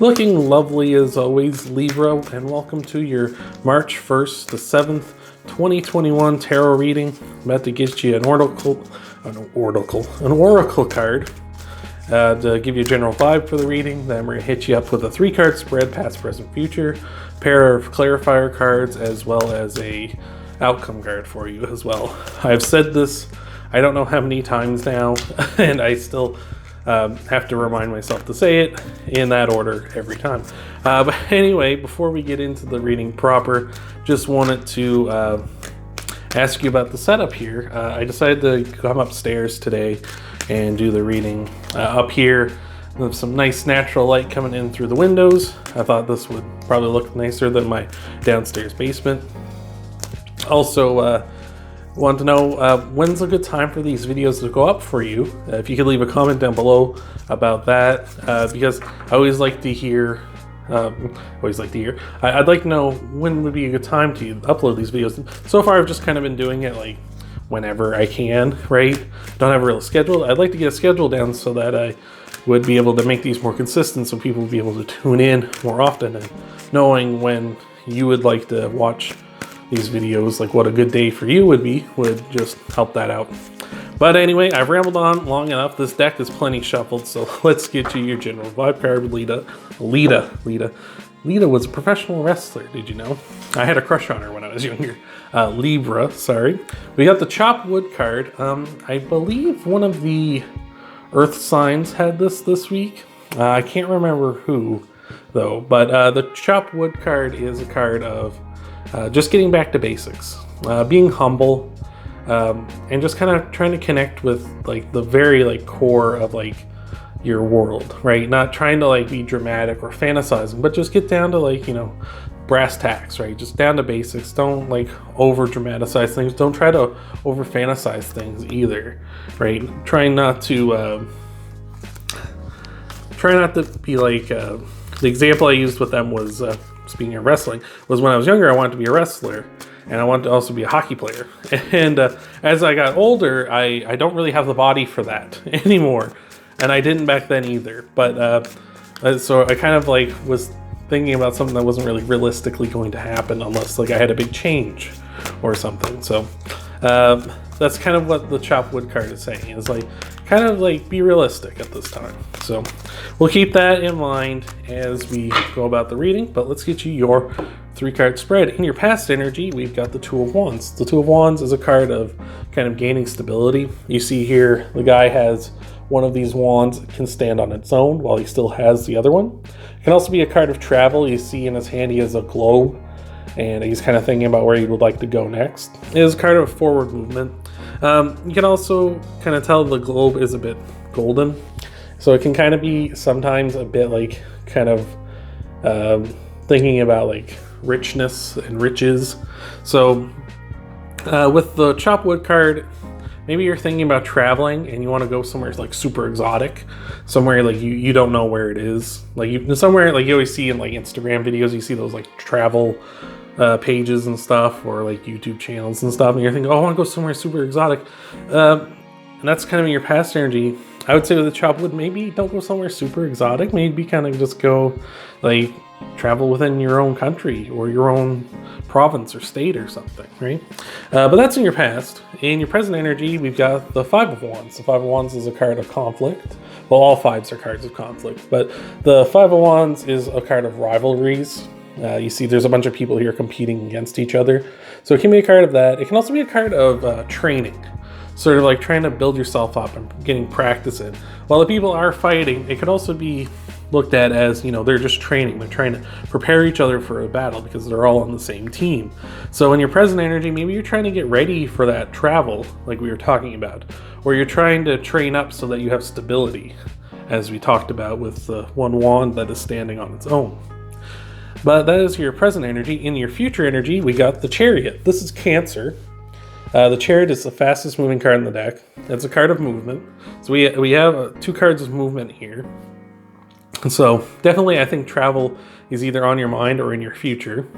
Looking lovely as always, Libra, and welcome to your March 1st to 7th, 2021 tarot reading. I'm about to get you an oracle card to give you a general vibe for the reading. Then we're going to hit you up with a 3-card spread, past, present, future, pair of clarifier cards, as well as a outcome card for you as well. I've said this I don't know how many times now, and I still have to remind myself to say it in that order every time. But anyway, before we get into the reading proper, just wanted to ask you about the setup here. I decided to come upstairs today and do the reading up here with some nice natural light coming in through the windows. I thought this would probably look nicer than my downstairs basement. Also, want to know when's a good time for these videos to go up for you. If you could leave a comment down below about that, because I always like to hear, I'd like to know when would be a good time to upload these videos. So far I've just kind of been doing it like whenever I can, right? Don't have a real schedule. I'd like to get a schedule down so that I would be able to make these more consistent, so people would be able to tune in more often, and knowing when you would like to watch these videos, like what a good day for you would be, would just help that out. But anyway, I've rambled on long enough. This deck is plenty shuffled, so let's get to your general vibe card. Lita was a professional wrestler, did you know? I had a crush on her when I was younger. Libra, sorry. We got the Chop Wood card. I believe one of the Earth signs had this week. I can't remember who, though. But the Chop Wood card is a card of just getting back to basics, being humble, and just kind of trying to connect with like the very like core of like your world, right? Not trying to like be dramatic or fantasizing, but just get down to like, you know, brass tacks, right? Just down to basics. Don't like over dramatize things. Don't try to over fantasize things either, right? Try not to be like the example I used with them was speaking of wrestling, was when I was younger, I wanted to be a wrestler, and I wanted to also be a hockey player. And as I got older, I don't really have the body for that anymore, and I didn't back then either. But so I kind of like was thinking about something that wasn't really realistically going to happen unless like I had a big change or something. So that's kind of what the Chop Wood card is saying, is like kind of like be realistic at this time. So we'll keep that in mind as we go about the reading, but let's get you your 3-card spread. In your past energy, we've got the Two of Wands. The Two of Wands is a card of kind of gaining stability. You see here, the guy has one of these wands, can stand on its own while he still has the other one. It can also be a card of travel. You see in his hand, he has a globe, and he's kind of thinking about where he would like to go next. It is a card of forward movement. You can also kind of tell the globe is a bit golden, so it can kind of be sometimes a bit like kind of thinking about like richness and riches. So with the Chop Wood card, maybe you're thinking about traveling and you want to go somewhere like super exotic, somewhere like you don't know where it is, like somewhere like you always see in like Instagram videos. You see those like travel pages and stuff, or like YouTube channels and stuff, and you're thinking, oh, I want to go somewhere super exotic, and that's kind of in your past energy. I would say with the Chop Wood, maybe don't go somewhere super exotic. Maybe kind of just go like travel within your own country or your own province or state or something, right? But that's in your past. In your present energy, we've got the Five of Wands. The Five of Wands is a card of conflict. Well, all fives are cards of conflict, but the Five of Wands is a card of rivalries. You see there's a bunch of people here competing against each other. So it can be a card of that. It can also be a card of training, sort of like trying to build yourself up and getting practice in. While the people are fighting, it could also be looked at as, you know, they're just training. They're trying to prepare each other for a battle because they're all on the same team. So in your present energy, maybe you're trying to get ready for that travel like we were talking about, or you're trying to train up so that you have stability, as we talked about with the one wand that is standing on its own. But that is your present energy. In your future energy, we got the Chariot. This is Cancer. The Chariot is the fastest moving card in the deck. It's a card of movement. So we have 2 cards of movement here. So definitely I think travel is either on your mind or in your future.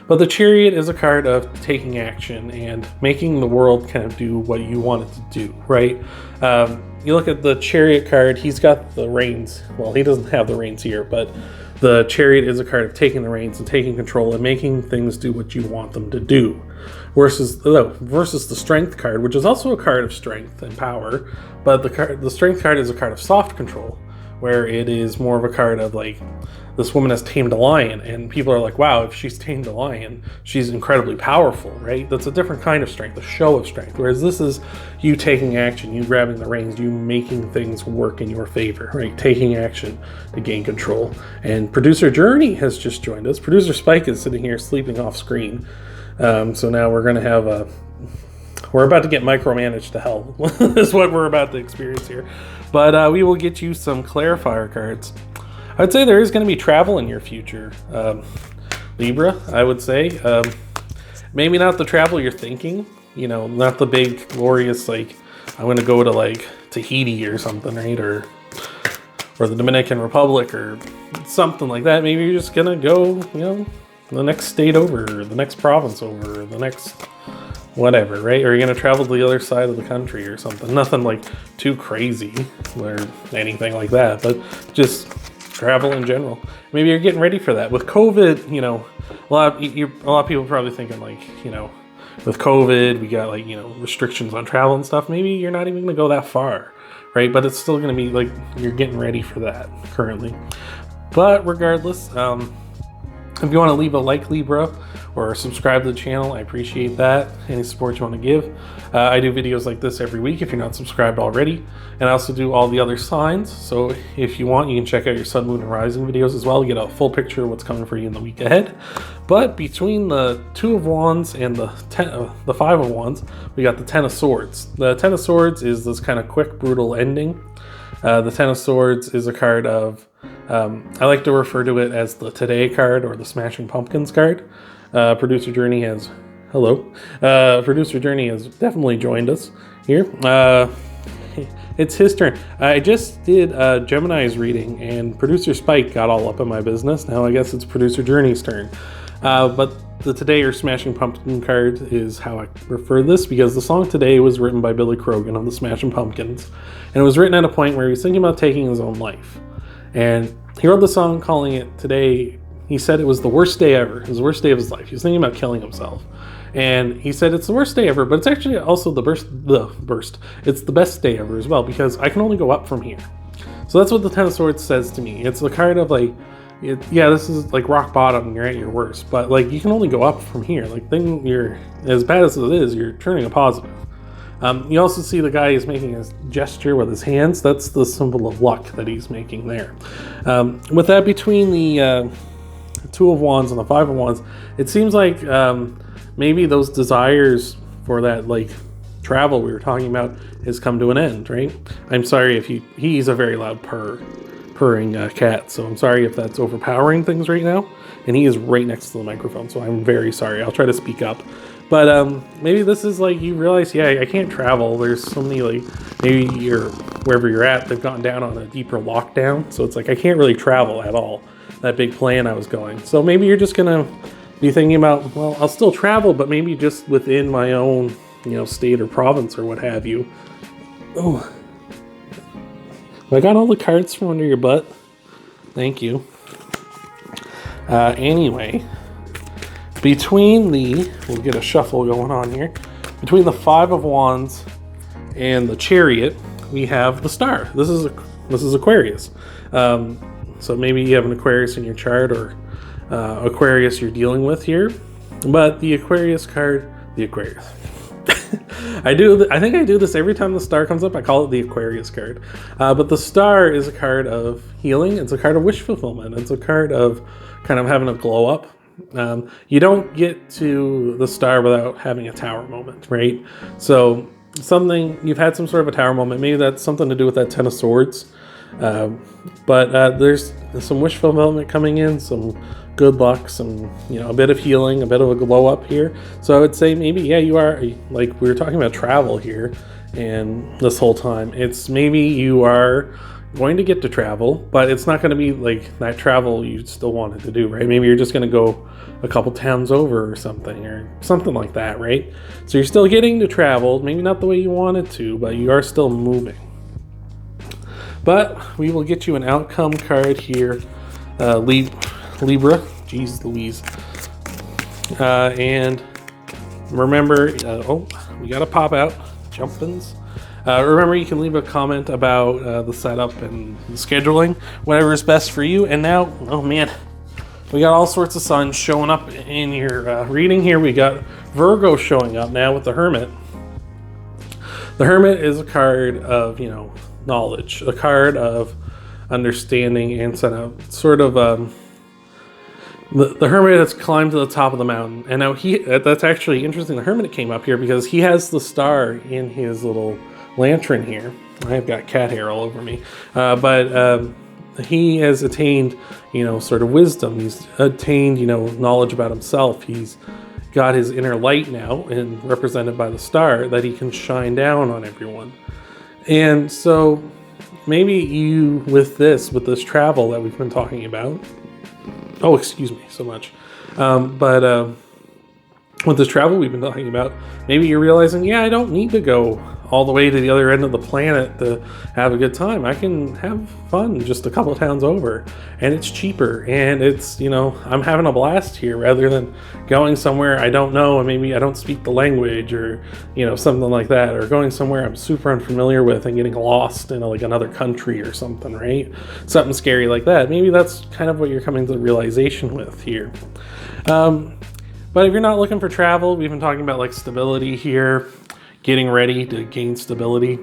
But the Chariot is a card of taking action and making the world kind of do what you want it to do, right? you look at the Chariot card, he's got the reins. Well, he doesn't have the reins here, but the Chariot is a card of taking the reins and taking control and making things do what you want them to do. Versus the Strength card, which is also a card of strength and power, but the Strength card is a card of soft control, where it is more of a card of like, this woman has tamed a lion, and people are like, wow, if she's tamed a lion, she's incredibly powerful, right? That's a different kind of strength, a show of strength. Whereas this is you taking action, you grabbing the reins, you making things work in your favor, right? Taking action to gain control. And Producer Journey has just joined us. Producer Spike is sitting here sleeping off screen. So now we're going to have we're about to get micromanaged to hell, is what we're about to experience here. But we will get you some clarifier cards. I'd say there is going to be travel in your future, Libra, I would say. Maybe not the travel you're thinking, you know, not the big, glorious, like, I'm going to go to, like, Tahiti or something, right? Or the Dominican Republic or something like that. Maybe you're just going to go, you know, the next state over, or the next province over, or the next whatever, right? Or you're going to travel to the other side of the country or something. Nothing, like, too crazy or anything like that, but just travel in general. Maybe you're getting ready for that. With COVID, you know, a lot of people are probably thinking, like, you know, with COVID, we got, like, you know, restrictions on travel and stuff. Maybe you're not even going to go that far, right? But it's still going to be, like, you're getting ready for that currently. But regardless, if you want to leave a like, Libra, or subscribe to the channel, I appreciate that. Any support you want to give. I do videos like this every week if you're not subscribed already. And I also do all the other signs. So if you want, you can check out your Sun, Moon, and Rising videos as well to get a full picture of what's coming for you in the week ahead. But between the Two of Wands and the Five of Wands, we got the Ten of Swords. The Ten of Swords is this kind of quick, brutal ending. The Ten of Swords is a card of, I like to refer to it as the Today card or the Smashing Pumpkins card. Producer Journey has, Producer Journey has definitely joined us here. It's his turn. I just did Gemini's reading, and Producer Spike got all up in my business. Now I guess it's Producer Journey's turn. But the Today or Smashing Pumpkin card is how I refer to this, because the song Today was written by Billy Corgan of the Smashing Pumpkins. And it was written at a point where he was thinking about taking his own life. And he wrote the song calling it Today. He said it was the worst day ever. It was the worst day of his life. He was thinking about killing himself. And he said it's the worst day ever, but it's actually also it's the best day ever as well, because I can only go up from here. So that's what the Ten of Swords says to me. It's the kind of like, yeah, this is like rock bottom, you're at your worst, but like you can only go up from here. Like you're, as bad as it is, you're turning a positive. You also see the guy is making a gesture with his hands. That's the symbol of luck that he's making there. With that, between the Two of Wands and the Five of Wands, it seems like maybe those desires for that, like, travel we were talking about has come to an end, right? I'm sorry if he's a very loud purring cat, so I'm sorry if that's overpowering things right now. And he is right next to the microphone, so I'm very sorry. I'll try to speak up. But maybe this is like you realize, yeah, I can't travel. There's so many, like, maybe wherever you're at, they've gotten down on a deeper lockdown. So it's like I can't really travel at all. That big plan I was going. So maybe you're just gonna be thinking about, well, I'll still travel, but maybe just within my own, you know, state or province or what have you. Oh, I got all the cards from under your butt. Thank you. Anyway, we'll get a shuffle going on here. Between the Five of Wands and the Chariot, we have the Star. This is Aquarius. So maybe you have an Aquarius in your chart, or Aquarius you're dealing with here. But the Aquarius card, I think I do this every time the Star comes up. I call it the Aquarius card. But the Star is a card of healing. It's a card of wish fulfillment. It's a card of kind of having a glow up. You don't get to the Star without having a Tower moment, right? So you've had some sort of a Tower moment. Maybe that's something to do with that Ten of Swords. But there's some wish fulfillment coming in, some good luck, some, you know, a bit of healing, a bit of a glow up here. So I would say maybe, yeah, you are, like we were talking about travel here, and this whole time, it's maybe you are going to get to travel, but it's not going to be like that travel you still wanted to do, right? Maybe you're just going to go a couple towns over or something like that, right? So you're still getting to travel, maybe not the way you wanted to, but you are still moving. But we will get you an outcome card here, Libra. Jeez Louise. And remember, oh, we got a pop out, jumpins. Remember, you can leave a comment about the setup and the scheduling, whatever is best for you. And now, oh man, we got all sorts of signs showing up in your reading here. We got Virgo showing up now with the Hermit. The Hermit is a card of, you know, knowledge, a card of understanding and sort of the Hermit has climbed to the top of the mountain. And now that's actually interesting. The Hermit came up here because he has the star in his little lantern here. I've got cat hair all over me. But he has attained, you know, sort of wisdom. He's attained, you know, knowledge about himself. He's got his inner light now, and represented by the star, that he can shine down on everyone. And so maybe you, with this travel that we've been talking about, oh, excuse me so much. With this travel we've been talking about, maybe you're realizing, yeah, I don't need to go all the way to the other end of the planet to have a good time. I can have fun just a couple of towns over, and it's cheaper, and it's, you know, I'm having a blast here rather than going somewhere I don't know and maybe I don't speak the language, or, you know, something like that, or going somewhere I'm super unfamiliar with and getting lost in like another country or something, right? Something scary like that. Maybe that's kind of what you're coming to the realization with here. But if you're not looking for travel, we've been talking about like stability here, getting ready to gain stability,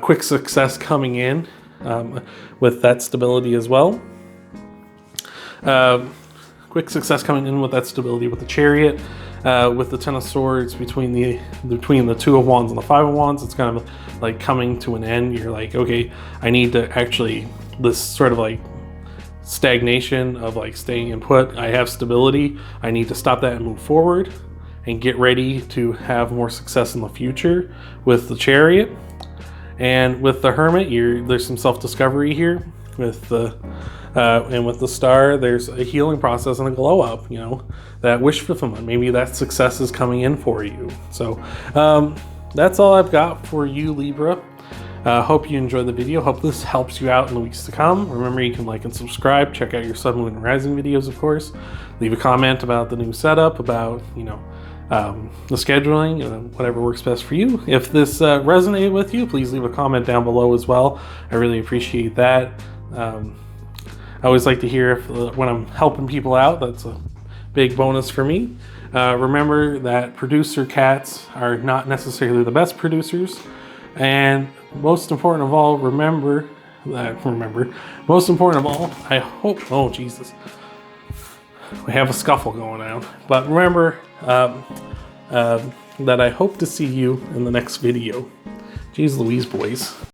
quick success coming in with that stability as well. Quick success coming in with that stability with the Chariot, with the Ten of Swords between the Two of Wands and the Five of Wands. It's kind of like coming to an end. You're like, okay, I need to actually, this sort of like stagnation of like staying in put. I have stability. I need to stop that and move forward and get ready to have more success in the future with the Chariot. And with the Hermit, there's some self-discovery here. With the and with the Star, there's a healing process and a glow up, you know, that wish fulfillment. Maybe that success is coming in for you. So that's all I've got for you, Libra. Hope you enjoyed the video. Hope this helps you out in the weeks to come. Remember, you can like and subscribe. Check out your Sun, Moon, and Rising videos, of course. Leave a comment about the new setup, about, you know, the scheduling, whatever works best for you. If this resonated with you, please leave a comment down below as well. I really appreciate that. I always like to hear when I'm helping people out. That's a big bonus for me. Remember that producer cats are not necessarily the best producers. And most important of all, most important of all, I hope, oh Jesus, we have a scuffle going on. But remember that I hope to see you in the next video. Jeez Louise, boys.